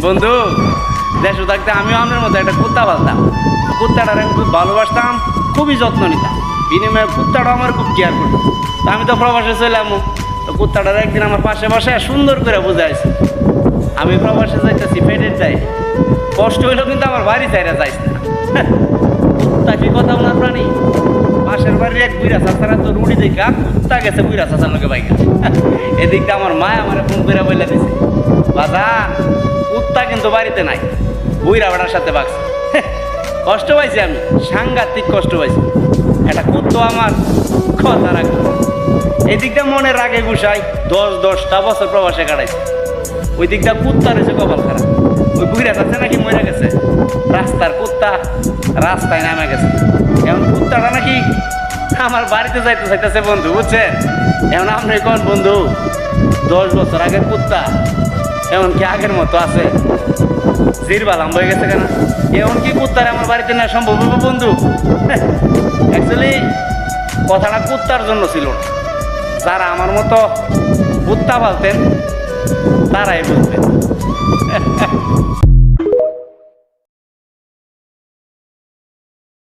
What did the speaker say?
বন্ধু, দেশে থাকতে আমিও আপনার মতো একটা কুত্তা পালতাম। কুত্তাটার আমি খুব ভালোবাসতাম, খুবই যত্ন নিতাম। বিনিময়ে কুত্তাটা আমার খুব কেয়ার করতো। তা আমি তো প্রবাসে চলে আমো, তো কুত্তাটার একদিন আমার পাশে বসে সুন্দর করে বুঝাইছি, আমি প্রবাসে যাইতেছি পেটের যাই, কষ্ট হইলেও কিন্তু আমার বাড়ি চাইরা যাইস না। কুত্তা কি কথা ওনার প্রাণী, পাশের বাড়ির এক বুড়া চাচারা তো রুড়ি দেখা কুত্তা গেছে বুড়া চাচার লোকে বাইকে। এদিকটা আমার মা আমার ফোন করে বলে দিছে, বাজান কুত্তা কিন্তু বাড়িতে নাই, বুড়া বেড়ার সাথে বাগছে। কষ্ট পাইছি আমি, সাংঘাতিক কষ্ট পাইছি। একটা কুত্তো আমার কথা রাখবে। এদিকটা মনে রাগে গুছাই 10-10টা বছর প্রবাসে কাটাইছে। ওই দিকটা কুত্তা রয়েছে কপাল খারাপ। ওই বুড়া চাচা নাকি মরে গেছে, রাস্তার কুত্তা রাস্তায় নামে গেছে। এখন কুত্তাটা নাকি আমার বাড়িতে যাইতে চাইতেছে বন্ধু, বুঝছেন? এখন আপনি কোন বন্ধু, 10 বছর আগের কুত্তা এমন কি আগের মতো আছে? জিরবালাম হয়ে গেছে কেন? এমন কি কুত্তার আমার বাড়িতে না সম্ভব হবে বন্ধু? অ্যাকচুয়ালি কথাটা কুত্তার জন্য ছিল না, যারা আমার মতো কুত্তা পালতেন তারাই বুঝতেন।